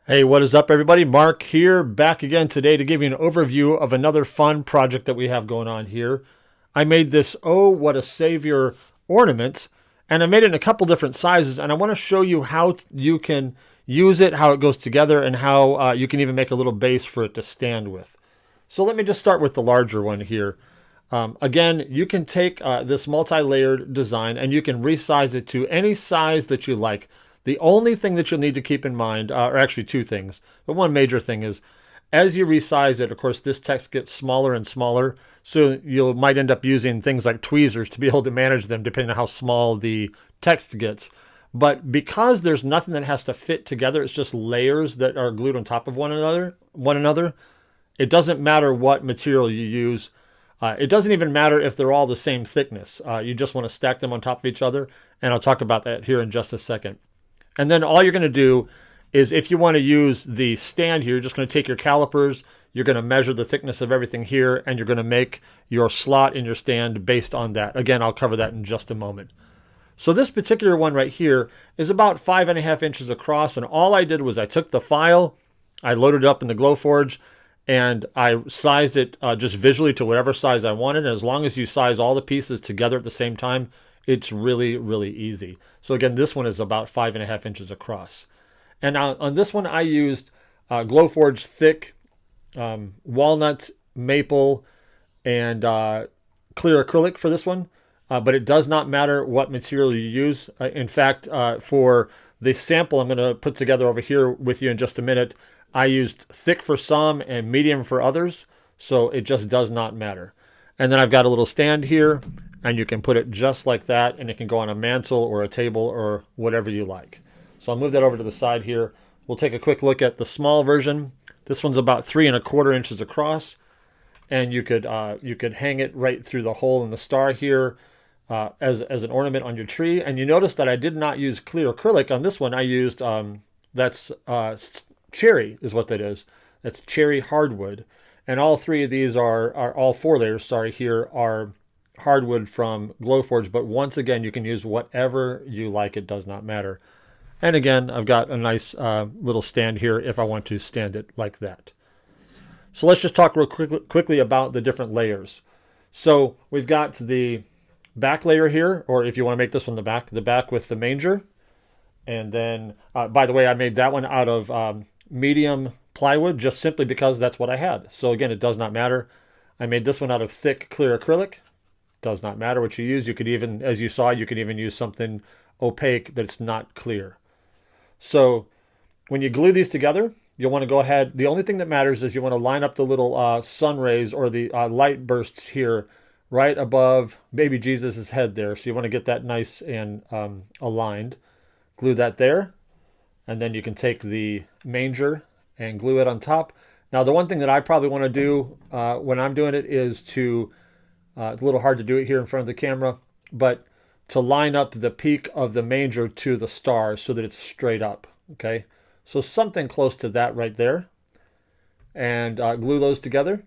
Hey, what is up, everybody? Mark here, back again today to give you an overview of another fun project that we have going on here. I made this Oh, What a Savior ornament, and I made it in a couple different sizes, and I want to show you how you can use it, how it goes together, and how you can even make a little base for it to stand with. So let me just start with the larger one here. Again, you can take this multi-layered design and you can resize it to any size that you like. The only thing that you'll need to keep in mind, or actually two things, but one major thing is as you resize it, of course, this text gets smaller and smaller. So you might end up using things like tweezers to be able to manage them depending on how small the text gets. But because there's nothing that has to fit together, it's just layers that are glued on top of one another. It doesn't matter what material you use. It doesn't even matter if they're all the same thickness. You just want to stack them on top of each other. And I'll talk about that here in just a second. And then all you're going to do is if you want to use the stand here, you're just going to take your calipers, you're going to measure the thickness of everything here, and you're going to make your slot in your stand based on that. Again, I'll cover that in just a moment. So this particular one right here is about 5.5 inches across, and all I did was I took the file, I loaded it up in the Glowforge, and I sized it just visually to whatever size I wanted. And as long as you size all the pieces together at the same time, it's really, really easy. So again, this one is about 5.5 inches across. And on this one, I used Glowforge Thick Walnut, Maple, and Clear Acrylic for this one. But it does not matter what material you use. In fact, for the sample I'm going to put together over here with you in just a minute, I used thick for some and medium for others, so it just does not matter. And then I've got a little stand here, and you can put it just like that, and it can go on a mantle or a table or whatever you like. So I'll move that over to the side here. We'll take a quick look at the small version. This one's about 3.25 inches across, and you could hang it right through the hole in the star here as an ornament on your tree. And you notice that I did not use clear acrylic on this one. I used cherry is what that is. That's cherry hardwood. And all three of these are all four layers, sorry, here are hardwood from Glowforge. But once again, you can use whatever you like. It does not matter. And again, I've got a nice little stand here if I want to stand it like that. So let's just talk real quickly about the different layers. So we've got the back layer here, or if you want to make this one the back with the Manger. And then, by the way, I made that one out of medium plywood just simply because that's what I had. So again, it does not matter. I made this one out of thick clear acrylic. Does not matter what you use. You could even, as you saw, you could even use something opaque that's not clear. So when you glue these together, you'll want to go ahead. The only thing that matters is you want to line up the little sun rays or the light bursts here right above baby Jesus's head there. So you want to get that nice and aligned. Glue that there. And then you can take the Manger and glue it on top. Now, the one thing that I probably want to do when I'm doing it is to, it's a little hard to do it here in front of the camera, but to line up the peak of the Manger to the star so that it's straight up, okay? So something close to that right there. And glue those together.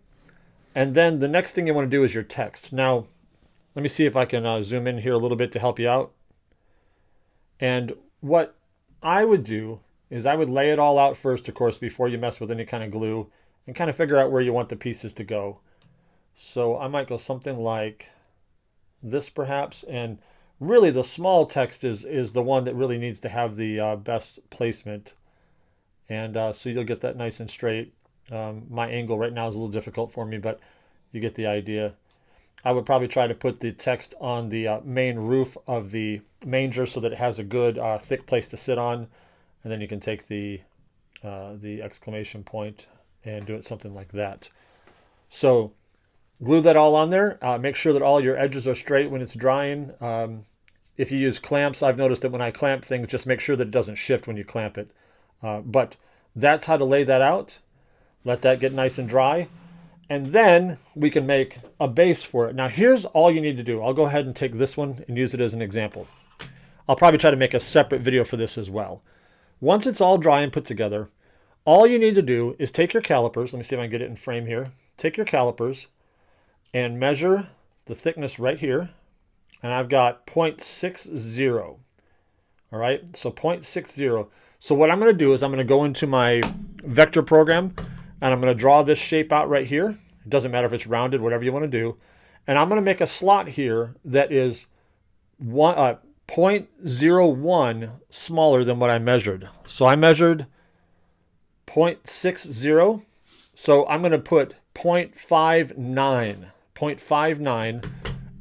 And then the next thing you want to do is your text. Now, let me see if I can zoom in here a little bit to help you out. And what I would do is I would lay it all out first, of course, before you mess with any kind of glue and kind of figure out where you want the pieces to go. So I might go something like this perhaps. And really the small text is the one that really needs to have the best placement. And so you'll get that nice and straight. My angle right now is a little difficult for me, but you get the idea. I would probably try to put the text on the main roof of the Manger so that it has a good thick place to sit on. And then you can take the exclamation point and do it something like that. So glue that all on there. Make sure that all your edges are straight when it's drying. If you use clamps, I've noticed that when I clamp things, just make sure that it doesn't shift when you clamp it. But that's how to lay that out. Let that get nice and dry. And then we can make a base for it. Now here's all you need to do. I'll go ahead and take this one and use it as an example. I'll probably try to make a separate video for this as well. Once it's all dry and put together, all you need to do is take your calipers. Let me see if I can get it in frame here. Take your calipers and measure the thickness right here. And I've got 0.60. All right, so 0.60. So what I'm going to do is I'm going to go into my vector program and I'm going to draw this shape out right here. It doesn't matter if it's rounded, whatever you want to do. And I'm going to make a slot here that is 0.01 smaller than what I measured. So I measured 0.60. So I'm going to put 0.59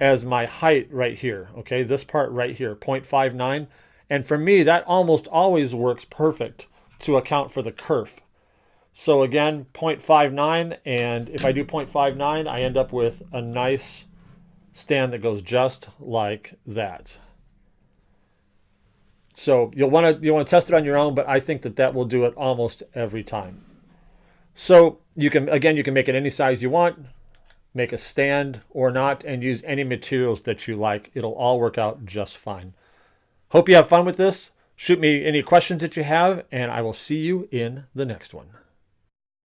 as my height right here. Okay, this part right here, 0.59. And for me, that almost always works perfect to account for the kerf. So again, 0.59, and if I do 0.59, I end up with a nice stand that goes just like that. So you'll want to test it on your own, but I think that will do it almost every time. So you can make it any size you want, make a stand or not, and use any materials that you like. It'll all work out just fine. Hope you have fun with this. Shoot me any questions that you have, and I will see you in the next one.